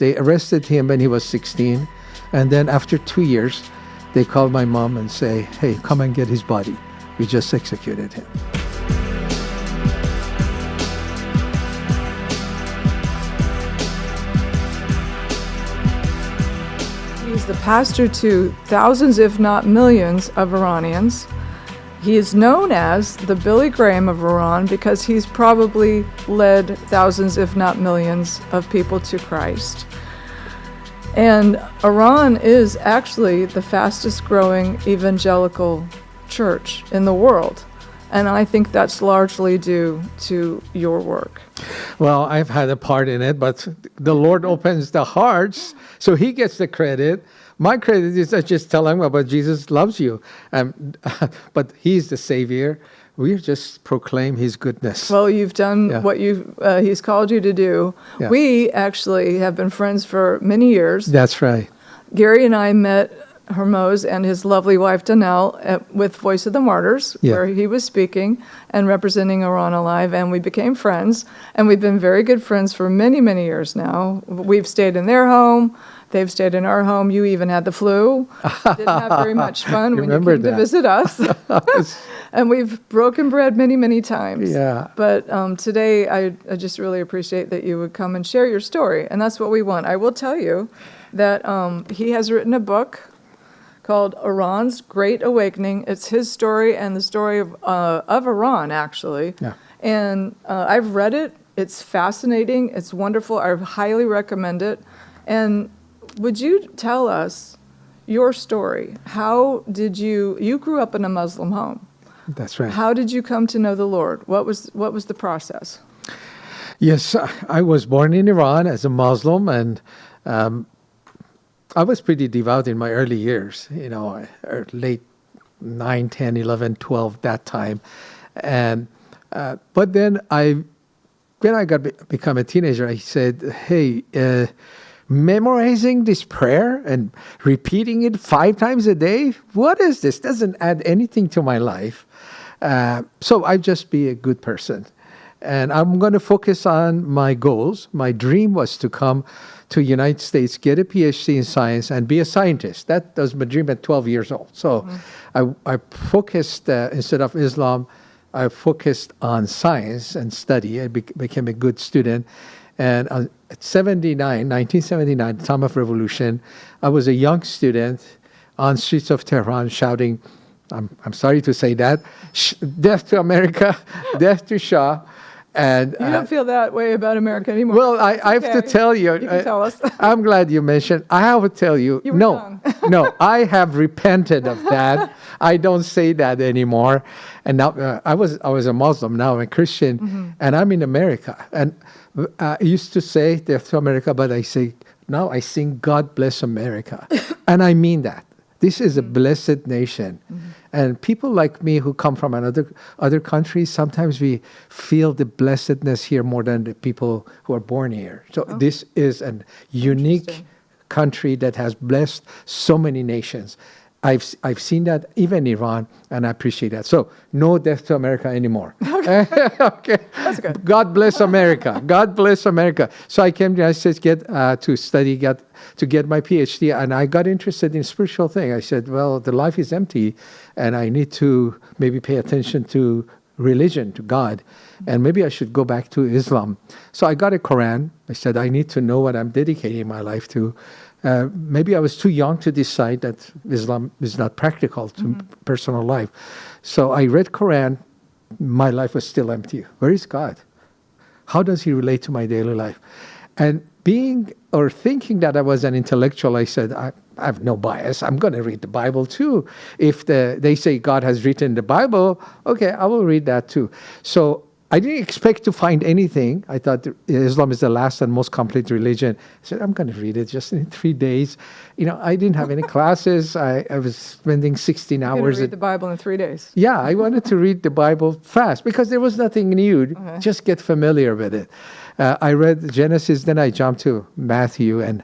They arrested him when he was 16. And then after 2 years, they called my mom and say, hey, come and get his body. We just executed him. He's the pastor to thousands, if not millions, of Iranians. He is known as the Billy Graham of Iran because he's probably led thousands, if not millions, of people to Christ. And Iran is actually the fastest growing evangelical church in the world. And I think that's largely due to your work. Well, I've had a part in it, but the Lord opens the hearts, so he gets the credit. My credit is I just tell him about Jesus loves you. But he's the Savior. We just proclaim his goodness. Well, you've done what he's called you to do. Yeah. We actually have been friends for many years. That's right. Gary and I met Hormoz and his lovely wife, Danelle, with Voice of the Martyrs, where he was speaking and representing Iran Alive, and we became friends, and we've been very good friends for many, many years now. We've stayed in their home. They've stayed in our home. You even had the flu. Didn't have very much fun when you came to visit us. And we've broken bread many, many times. Yeah. But today, I just really appreciate that you would come and share your story, and that's what we want. I will tell you that he has written a book called Iran's Great Awakening. It's his story and the story of Iran, actually. Yeah. And I've read it. It's fascinating. It's wonderful. I highly recommend it. And would you tell us your story? How did you grew up in a Muslim home? That's right. How did you come to know the Lord? What was the process? Yes, I was born in Iran as a Muslim, and I was pretty devout in my early years, late 9, 10, 11, 12, that time. And but then when I become a teenager, I said, hey, memorizing this prayer and repeating it 5 times a day, what is this? Doesn't add anything to my life. So I just be a good person. And I'm going to focus on my goals. My dream was to come to United States, get a PhD in science, and be a scientist. That was my dream at 12 years old. So I focused, instead of Islam, I focused on science and study. I became a good student. And at 1979, the time of revolution, I was a young student on streets of Tehran shouting, I'm sorry to say that, death to America, death to Shah. And you don't feel that way about America anymore. Well, I have to tell you. You can tell us. I'm glad you mentioned. I have to tell you. You were young. No, I have repented of that. I don't say that anymore. And now I was a Muslim. Now I'm a Christian, and I'm in America. And I used to say death to America, but I say now I sing God bless America, and I mean that. This is a blessed nation. And people like me who come from other countries, sometimes we feel the blessedness here more than the people who are born here. So this is a unique country that has blessed so many nations. I've seen that even in Iran, and I appreciate that. So no death to America anymore. Okay. Okay. That's good. God bless America. God bless America. So I came to the United States to study, to get my PhD, and I got interested in spiritual thing. I said, well, the life is empty, and I need to maybe pay attention to religion, to God, and maybe I should go back to Islam. So I got a Quran. I said, I need to know what I'm dedicating my life to. Maybe I was too young to decide that Islam is not practical to personal life. So I read Quran. My life was still empty. Where is God? How does he relate to my daily life? And thinking that I was an intellectual, I said, I have no bias. I'm going to read the Bible too. If they say God has written the Bible, okay, I will read that too. So I didn't expect to find anything. I thought Islam is the last and most complete religion. I said, I'm going to read it just in 3 days. I didn't have any classes. I was spending 16 hours. You're going to read the Bible in 3 days. Yeah, I wanted to read the Bible fast because there was nothing new. Just get familiar with it. I read Genesis, then I jumped to Matthew, and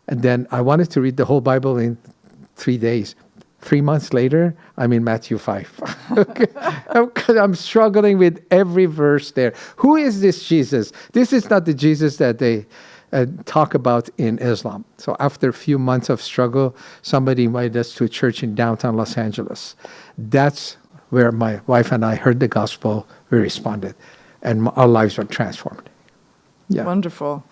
then I wanted to read the whole Bible in 3 days. 3 months later, I'm in Matthew 5. I'm struggling with every verse there. Who is this Jesus? This is not the Jesus that they talk about in Islam. So after a few months of struggle, somebody invited us to a church in downtown Los Angeles. That's where my wife and I heard the gospel. We responded, and our lives were transformed. Yeah. Wonderful.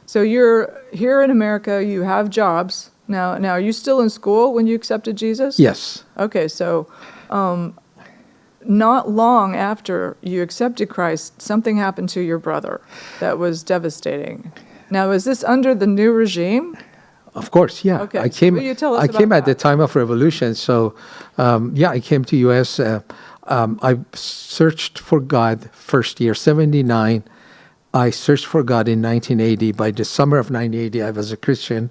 So you're here in America, you have jobs. Now, are you still in school when you accepted Jesus? Yes. Okay, so not long after you accepted Christ, something happened to your brother that was devastating. Now, is this under the new regime? Of course, yeah. Okay. I came. Will you tell us I about came at the that? time of revolution. So, I came to U.S. I searched for God first year, 79. I searched for God in 1980. By the summer of 1980, I was a Christian.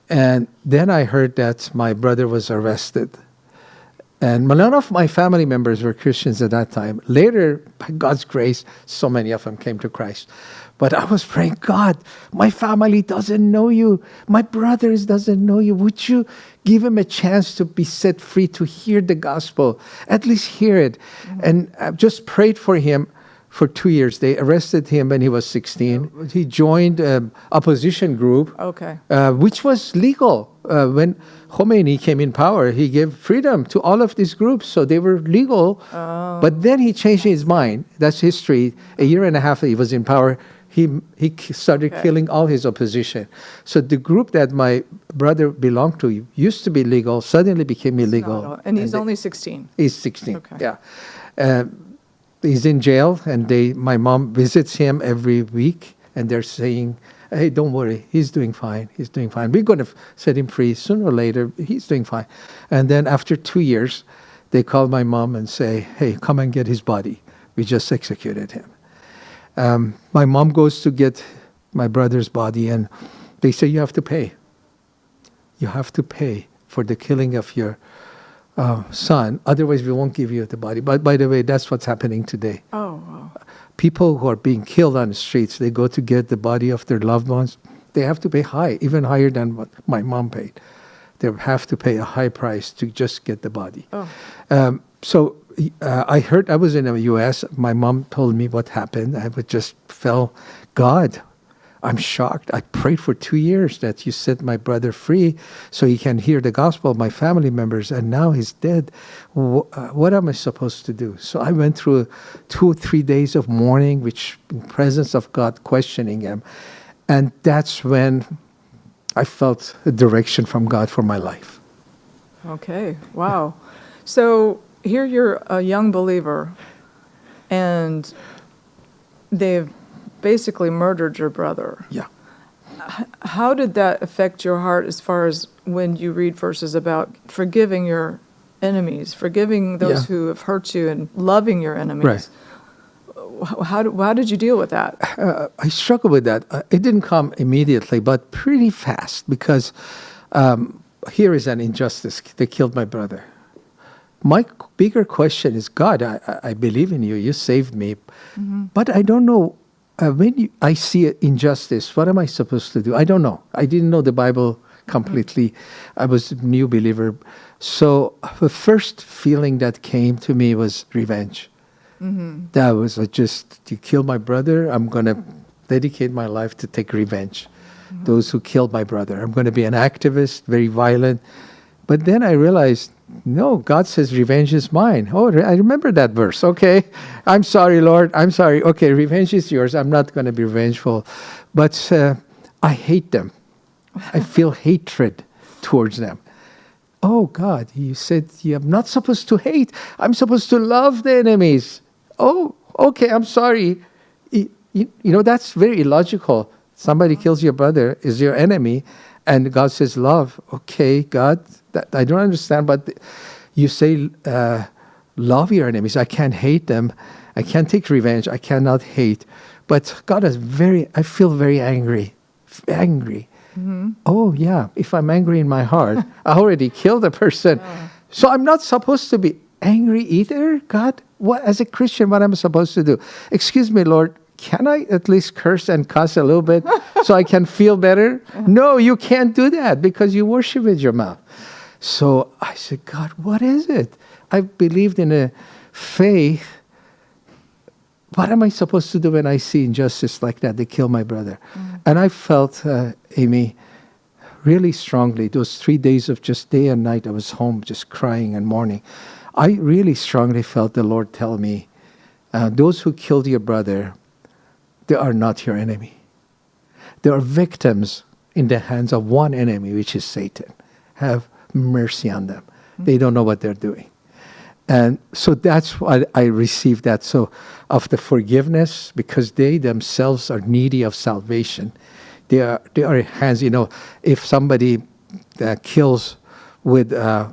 And then I heard that my brother was arrested. And none of my family members were Christians at that time. Later, by God's grace, so many of them came to Christ. But I was praying, God, my family doesn't know you. My brothers doesn't know you. Would you give him a chance to be set free, to hear the gospel, at least hear it? And I just prayed for him for 2 years. They arrested him when he was 16. He joined an opposition group, Okay. which was legal. When Khomeini came in power, he gave freedom to all of these groups, so they were legal. But then he changed his mind. That's history. A year and a half he was in power, he started killing all his opposition. So the group that my brother belonged to used to be legal, suddenly became illegal. And he's only 16. He's 16, Okay. yeah. He's in jail, and my mom visits him every week, and they're saying, hey, don't worry, he's doing fine, he's doing fine. We're going to set him free sooner or later, he's doing fine. And then after 2 years, they call my mom and say, hey, come and get his body. We just executed him. My mom goes to get my brother's body, and they say, you have to pay. You have to pay for the killing of your son, otherwise we won't give you the body. But by the way, that's what's happening today. Oh, wow. People who are being killed on the streets, they go to get the body of their loved ones. They have to pay high, even higher than what my mom paid. They have to pay a high price to just get the body. Oh. So I heard, I was in the U.S., my mom told me what happened. I would just felt, God, I'm shocked. I prayed for 2 years that you set my brother free so he can hear the gospel of my family members, and now he's dead. What am I supposed to do? So I went through 2 or 3 days of mourning, which in presence of God, questioning him. And that's when I felt a direction from God for my life. Okay. Wow. So here you're a young believer, and they've basically murdered your brother. Yeah. How did that affect your heart as far as when you read verses about forgiving your enemies, forgiving those who have hurt you, and loving your enemies? Right. How did you deal with that? I struggled with that. It didn't come immediately, but pretty fast, because here is an injustice. They killed my brother. My bigger question is, God, I believe in you. You saved me. Mm-hmm. But I don't know. When I see an injustice, what am I supposed to do? I don't know. I didn't know the Bible completely. Mm-hmm. I was a new believer. So the first feeling that came to me was revenge. Mm-hmm. That was just, you killed my brother, I'm going to dedicate my life to take revenge. Mm-hmm. Those who killed my brother. I'm going to be an activist, very violent. But then I realized, no, God says revenge is mine. Oh, I remember that verse. Okay, I'm sorry, Lord. I'm sorry. Okay, revenge is yours. I'm not going to be revengeful. But I hate them. I feel hatred towards them. Oh, God, you said I'm not supposed to hate. I'm supposed to love the enemies. Oh, okay, I'm sorry. You know, that's very illogical. Somebody kills your brother, is your enemy, and God says love. Okay, God, I don't understand, but you say love your enemies. I can't hate them. I can't take revenge. I cannot hate. But God is I feel very angry. Angry. Mm-hmm. Oh, yeah, if I'm angry in my heart, I already killed a person. Yeah. So I'm not supposed to be angry either, God? What, as a Christian, what am I supposed to do? Excuse me, Lord, can I at least curse and cuss a little bit so I can feel better? No, you can't do that because you worship with your mouth. So I said, God, what is it? I believed in a faith what am I supposed to do when I see injustice like that? They kill my brother. And I felt, Amy, really strongly, those 3 days of just day and night, I was home just crying and mourning. I really strongly felt the Lord tell me, those who killed your brother, they are not your enemy. They are victims in the hands of one enemy, which is Satan. Have mercy on them. They don't know what they're doing. And so that's why I received that. So of the forgiveness, because they themselves are needy of salvation. They are hands, if somebody kills with,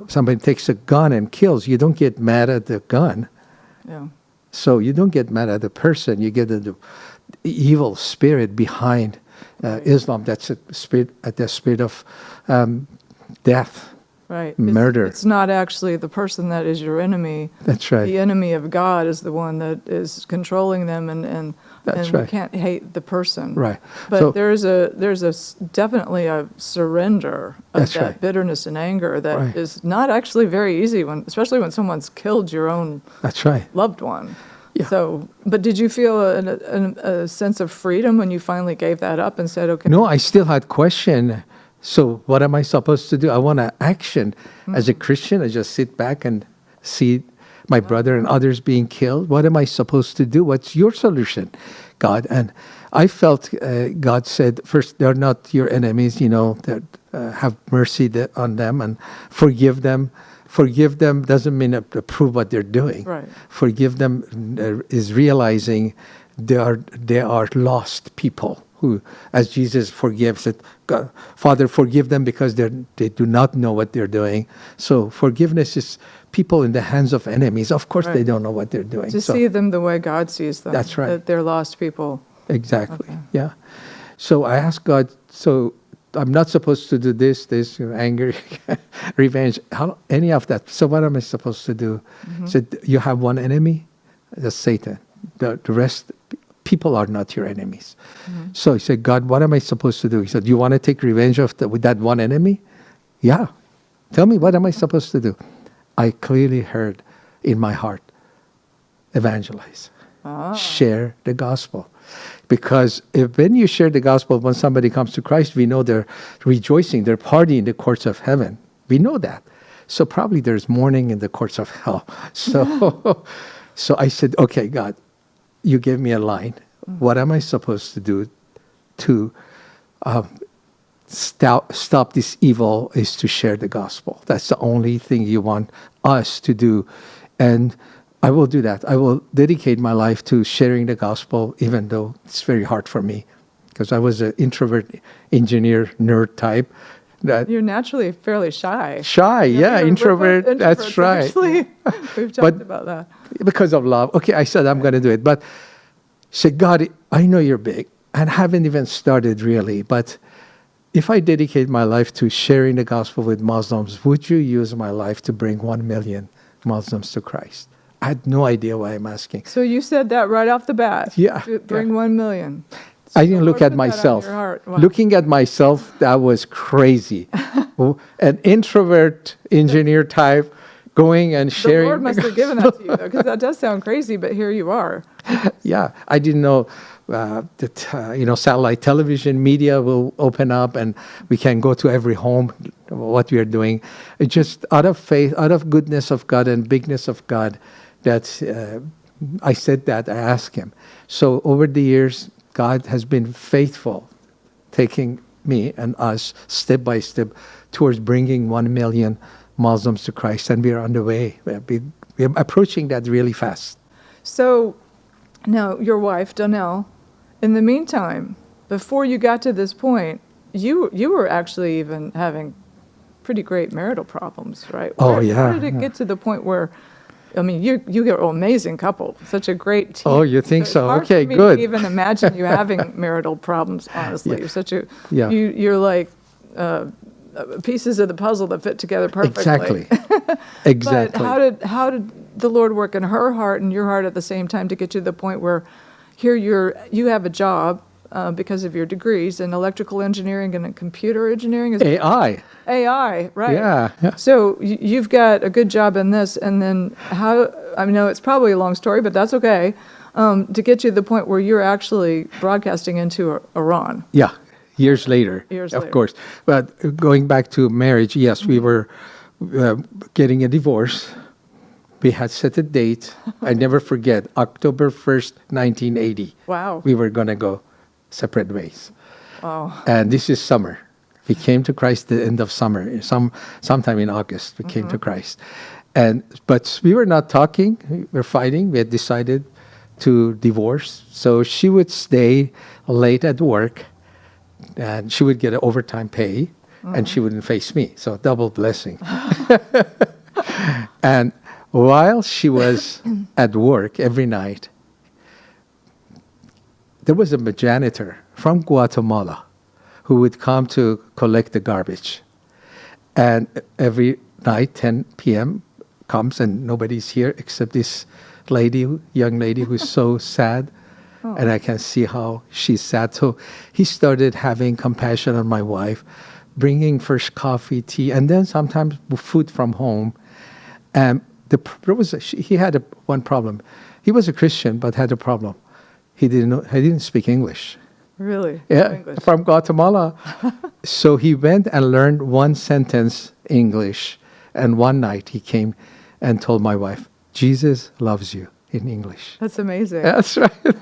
somebody takes a gun and kills, you don't get mad at the gun. Yeah. So you don't get mad at the person, you get the evil spirit behind Islam. That's the spirit of death. Right. Murder. It's not actually the person that is your enemy. That's right. The enemy of God is the one that is controlling them, and That's you right. can't hate the person. Right. But So- there's definitely a surrender of That's that right. bitterness and anger that Right. is not actually very easy, especially when someone's killed your own That's right. loved one. Yeah. So, but did you feel a sense of freedom when you finally gave that up and said, okay? No, I still had question. So what am I supposed to do? I want to action. As a Christian, I just sit back and see my brother and others being killed. What am I supposed to do? What's your solution, God? And I felt God said, first, they're not your enemies, have mercy on them and forgive them. Forgive them doesn't mean approve what they're doing. Right. Forgive them is realizing they are lost people who, as Jesus forgives it, God, Father, forgive them because they do not know what they're doing. So forgiveness is people in the hands of enemies. Of course, they don't know what they're doing. To see them the way God sees them. That's right. That they're lost people. Exactly. Okay. Yeah. So I asked God, so I'm not supposed to do this, anger, revenge, any of that. So what am I supposed to do? He said, you have one enemy, that's Satan. The rest, people are not your enemies. So he said, God, what am I supposed to do? He said, you want to take revenge with that one enemy? Yeah. Tell me, what am I supposed to do? I clearly heard in my heart, evangelize. Share the gospel. Because when you share the gospel, when somebody comes to Christ, we know they're rejoicing, they're partying in the courts of heaven. We know that. So probably there's mourning in the courts of hell. So, so I said, okay, God, you gave me a line. What am I supposed to do to stop this evil is to share the gospel. That's the only thing you want us to do. And I will do that. I will dedicate my life to sharing the gospel, even though it's very hard for me, because I was an introvert, engineer, nerd type. You're naturally fairly shy. Shy, yeah, introvert. That's right. Actually. We've talked about that. Because of love. Okay, I said I'm going to do it. But say, God, I know you're big, and haven't even started really. But if I dedicate my life to sharing the gospel with Muslims, would you use my life to bring 1 million Muslims to Christ? I had no idea why I'm asking. So you said that right off the bat. Yeah. To bring 1 million. I didn't look Lord at put that on myself. your heart. Wow. Looking at myself, that was crazy. An introvert engineer type going and The sharing. Lord must have given that to you, though, because that does sound crazy, but here you are. Yeah, I didn't know that satellite television media will open up and we can go to every home. What we are doing, it's just out of faith, out of goodness of God and bigness of God, that I said that I asked Him. So over the years, God has been faithful, taking me and us step by step towards bringing 1 million Muslims to Christ, and we are on the way. We're approaching that really fast. So now your wife, Donnell, in the meantime, before you got to this point, you were actually even having pretty great marital problems, right? Oh, yeah. How did it get to the point where, I mean, you are an amazing couple, such a great team. Oh, you think so? It's hard Okay, for me good. to even imagine you having marital problems, honestly. Yeah. You're such a, Yeah. you're like pieces of the puzzle that fit together perfectly. Exactly. Exactly. But how did the Lord work in her heart and your heart at the same time to get you to the point where here you have a job, because of your degrees in electrical engineering and in computer engineering. AI. AI, right? Yeah. So you've got a good job in this, and then how? I know it's probably a long story, but that's okay. To get you to the point where you're actually broadcasting into Iran. Yeah. Years later. Years of later. course. But going back to marriage, yes, we were getting a divorce. We had set a date. I never forget, October 1st, 1980. Wow. We were going to go separate ways. Wow. And this is summer. We came to Christ the end of summer. Sometime in August, we came to Christ. But we were not talking. We were fighting. We had decided to divorce. So she would stay late at work, and she would get an overtime pay, and she wouldn't face me. So double blessing. And while she was at work every night, there was a janitor from Guatemala who would come to collect the garbage. And every night, 10 p.m., comes and nobody's here except this young lady who's so sad. And I can see how she's sad. So he started having compassion on my wife, bringing first coffee, tea, and then sometimes food from home. And he had one problem. He was a Christian, but had a problem. He didn't speak English. Really? Yeah, English. from Guatemala. So he went and learned one sentence English. And one night he came and told my wife, "Jesus loves you," in English. That's amazing. That's right.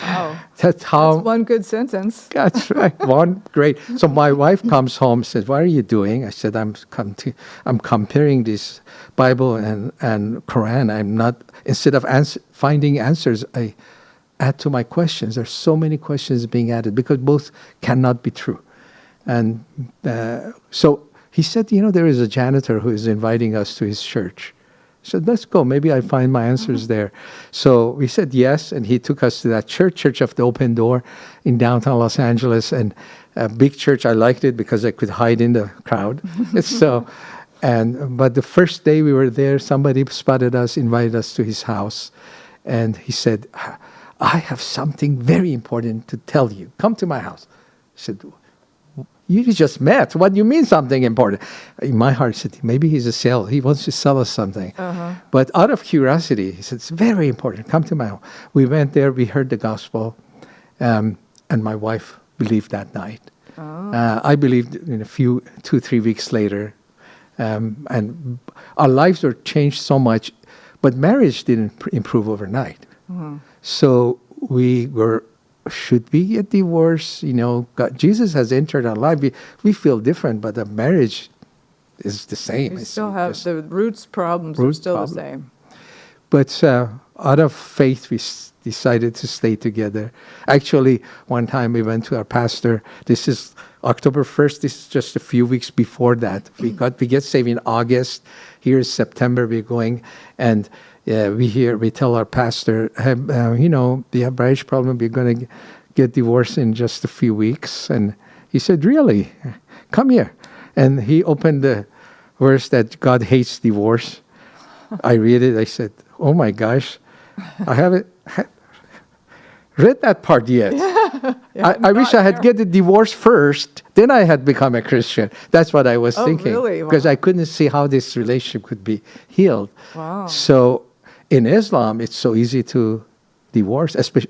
Wow. That's how. That's one good sentence. That's right. One great. So my wife comes home, says, "What are you doing?" I said, I'm comparing this Bible and Quran. I'm not, instead of finding answers, I add to my questions. There's so many questions being added because both cannot be true. And so he said, there is a janitor who is inviting us to his church. I said, let's go. Maybe I find my answers there. So we said yes, and he took us to that Church of the Open Door in downtown Los Angeles, and a big church. I liked it because I could hide in the crowd. But the first day we were there, somebody spotted us, invited us to his house, and he said, "I have something very important to tell you. Come to my house." I said, "You just met. What do you mean something important?" In my heart, I said, maybe he's a seller. He wants to sell us something. But out of curiosity, he said, "It's very important. Come to my home." We went there. We heard the gospel. And my wife believed that night. I believed in 2-3 weeks later. And our lives were changed so much. But marriage didn't improve overnight. So we were... Should we get divorced? Jesus has entered our life. We feel different, but the marriage is the same. We still have the roots problems are still the same. But out of faith, we decided to stay together. Actually, one time we went to our pastor. This is October 1st. This is just a few weeks before that. We get saved in August. Here is September. We're going, and we tell our pastor, we have marriage problem. We're going to get divorced in just a few weeks. And he said, "Really? Come here." And he opened the verse that God hates divorce. I read it. I said, "Oh my gosh, I haven't read that part yet." I wish I had get the divorce first. Then I had become a Christian. That's what I was thinking. Really? Wow. Because I couldn't see how this relationship could be healed. Wow. So in Islam, it's so easy to divorce, especially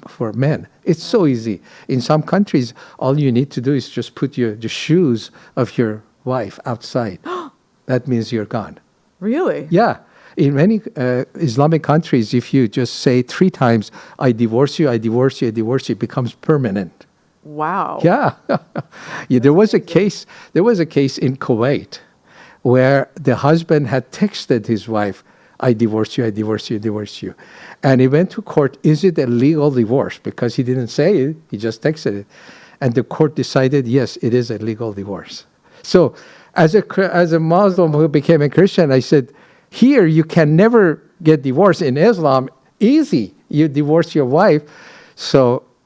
for men. It's so easy. In some countries, all you need to do is just put the shoes of your wife outside. That means you're gone. Really? Yeah. In many Islamic countries, if you just say 3 times, "I divorce you, I divorce you, I divorce you," it becomes permanent. Wow. Yeah. There was a case in Kuwait where the husband had texted his wife, "I divorce you, I divorce you, I divorce you." And he went to court, is it a legal divorce? Because he didn't say it, he just texted it. And the court decided, yes, it is a legal divorce. So as a Muslim who became a Christian, I said, here you can never get divorced. In Islam, easy. You divorce your wife.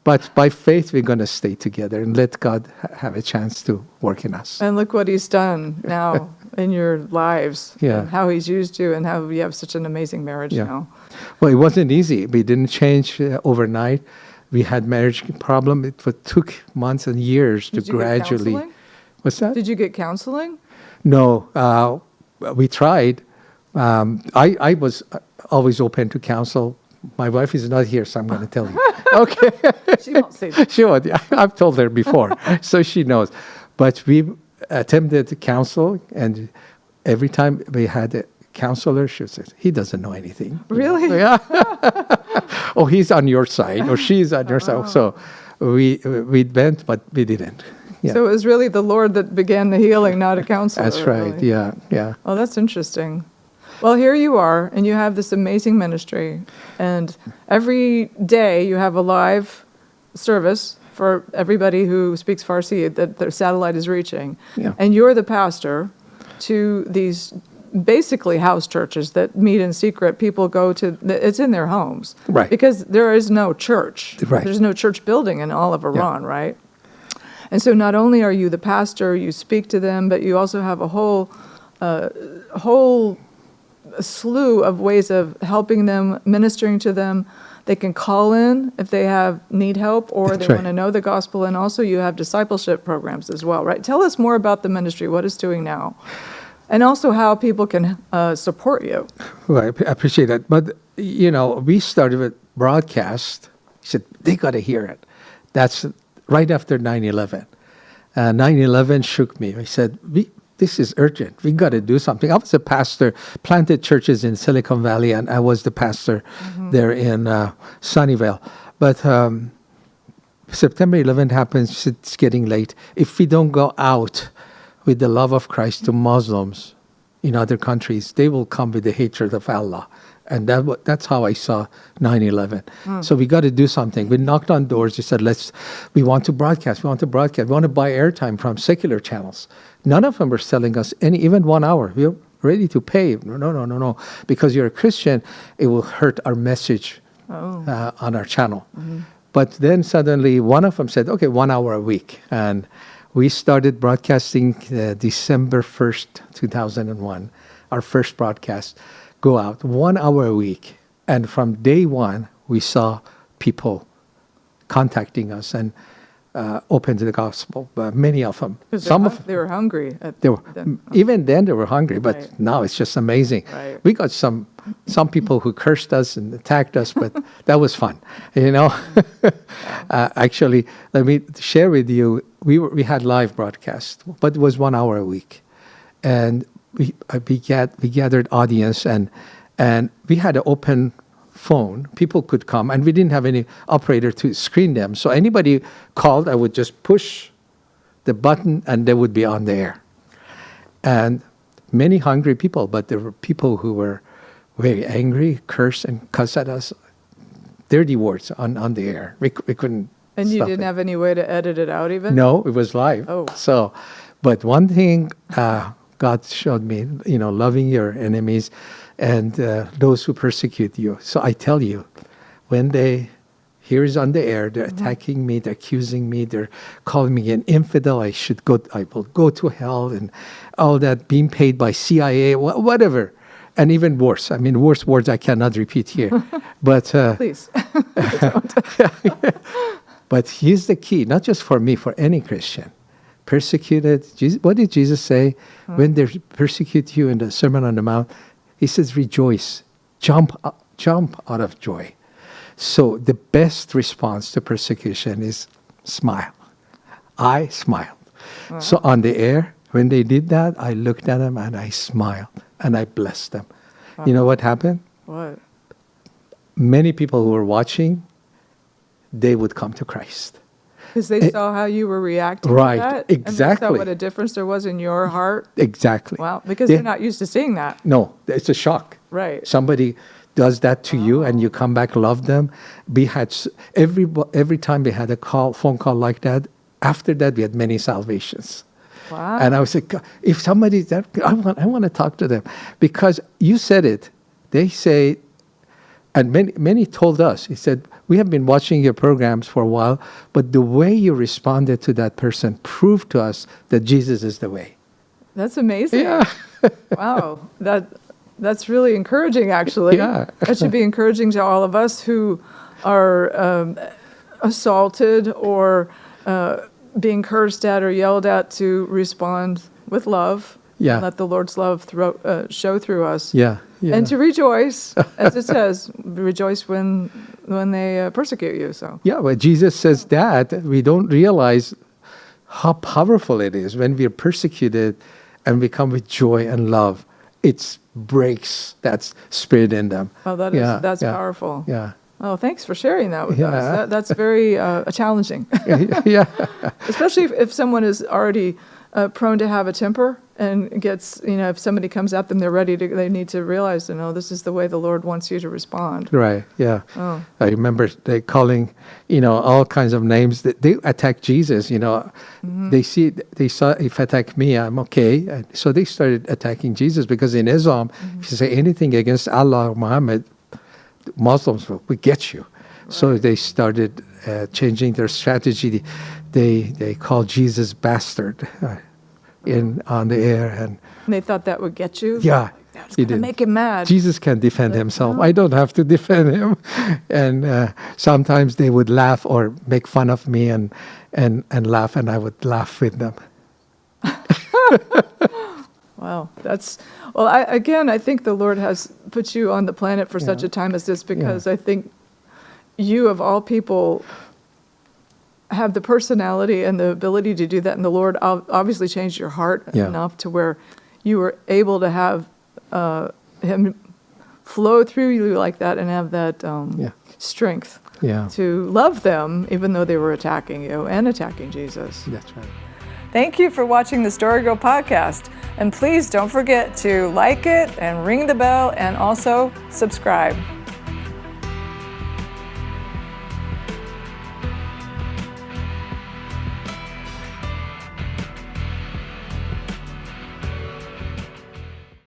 But by faith, we're going to stay together and let God have a chance to work in us. And look what he's done now in your lives. Yeah. And how he's used you and how you have such an amazing marriage now. Well, it wasn't easy. We didn't change overnight. We had marriage problem. Took months and years to Did you get gradually. counseling? What's that? Did you get counseling? No, we tried. I was always open to counsel. My wife is not here, so I'm going to tell you. Okay. She won't say that. She would. I've told her before, so she knows. But we attempted to counsel, and every time we had a counselor, she would say, he doesn't know anything. Really? Yeah. Oh, he's on your side, or she's on your side. So we went, but we didn't. Yeah. So it was really the Lord that began the healing, not a counselor. That's right. Really. Yeah, yeah. Oh, that's interesting. Well, here you are, and you have this amazing ministry, and every day you have a live service for everybody who speaks Farsi that their satellite is reaching. Yeah. And you're the pastor to these basically house churches that meet in secret. People go to, it's in their homes. Right. Because there is no church. Right. There's no church building in all of Iran, right? And so not only are you the pastor, you speak to them, but you also have a whole slew of ways of helping them, ministering to them. They can call in if they need help, or That's they right. want to know the gospel. And also you have discipleship programs as well, right? Tell us more about the ministry, what it's doing now, and also how people can support you. Well, I appreciate that. But, we started with broadcast. He said, they got to hear it. That's right after 9/11. 9/11 shook me. I said, this is urgent. We got to do something. I was a pastor, planted churches in Silicon Valley, and I was the pastor there in Sunnyvale. But September 11th happens. It's getting late. If we don't go out with the love of Christ to Muslims in other countries, they will come with the hatred of Allah. And that's how I saw 9/11. So we got to do something. We knocked on doors. We said, we want to broadcast. We want to broadcast. We want to buy airtime from secular channels. None of them were selling us even 1 hour. We were ready to pay. No. Because you're a Christian, it will hurt our message on our channel. But then suddenly one of them said, okay, 1 hour a week. And we started broadcasting December 1st, 2001, our first broadcast. Go out 1 hour a week. And from day one, we saw people contacting us and open to the gospel. Many of them. They were hungry. Even then they were hungry, but Right. now it's just amazing. Right. We got some people who cursed us and attacked us, but that was fun. Actually, let me share with you, we had live broadcast, but it was 1 hour a week. And we gathered audience, and we had an open phone. People could come, and we didn't have any operator to screen them. So anybody called, I would just push the button, and they would be on the air. And many hungry people, but there were people who were very angry, curse and cuss at us, dirty words on the air. We couldn't. And you stop didn't it. have any way to edit it out even? No, it was live. Oh. So, but one thing God showed me, loving your enemies and those who persecute you. So I tell you, when here is on the air, they're attacking me, they're accusing me, they're calling me an infidel, I will go to hell, and all that, being paid by CIA, whatever. And even worse. I mean, worse words I cannot repeat here. But Please. but here's the key, not just for me, for any Christian. Persecuted. What did Jesus say when they persecute you in the Sermon on the Mount? He says, rejoice, jump out of joy. So the best response to persecution is smile. I smiled. Wow. So on the air, when they did that, I looked at them and I smiled and I blessed them. Wow. You know what happened? What? Many people who were watching, they would come to Christ. Because they saw how you were reacting right, to that? Exactly. And they saw what a difference there was in your heart? Exactly. Wow, because they're not used to seeing that. No, it's a shock. Right. Somebody does that to you and you come back, love them. We had, every time we had a phone call like that, after that we had many salvations. Wow. And I was like, if somebody, I want to talk to them. Because you said it, they say, and many told us, he said, we have been watching your programs for a while, but the way you responded to that person proved to us that Jesus is the way. That's amazing. Yeah. Wow. That's really encouraging, actually. Yeah. That should be encouraging to all of us who are assaulted or being cursed at or yelled at to respond with love. Yeah. And let the Lord's love show through us. Yeah. Yeah. And to rejoice, as it says, rejoice when they persecute you. So Yeah, when Jesus says that, we don't realize how powerful it is when we're persecuted and we come with joy and love. It breaks that spirit in them. oh, that's powerful. Yeah. Oh, thanks for sharing that with Yeah. us. That's very challenging, Yeah. especially if someone is already prone to have a temper and gets, if somebody comes at them, they need to realize, this is the way the Lord wants you to respond. Right. Yeah. Oh. I remember they calling, all kinds of names. They attack Jesus. They saw if attack me, I'm okay. And so they started attacking Jesus because in Islam, if you say anything against Allah or Muhammad, Muslims will get you. Right. So they started changing their strategy. They called Jesus bastard on the air, and they thought that would get you. Yeah, that's gonna make him mad. Jesus can defend himself. I don't have to defend him. And sometimes they would laugh or make fun of me and laugh, and I would laugh with them. Wow, I think the Lord has put you on the planet for such a time as this, because I think you, of all people, have the personality and the ability to do that, and the Lord obviously changed your heart enough to where you were able to have Him flow through you like that and have that strength to love them, even though they were attacking you and attacking Jesus. That's right. Thank you for watching the StoryGirl podcast, and please don't forget to like it and ring the bell and also subscribe.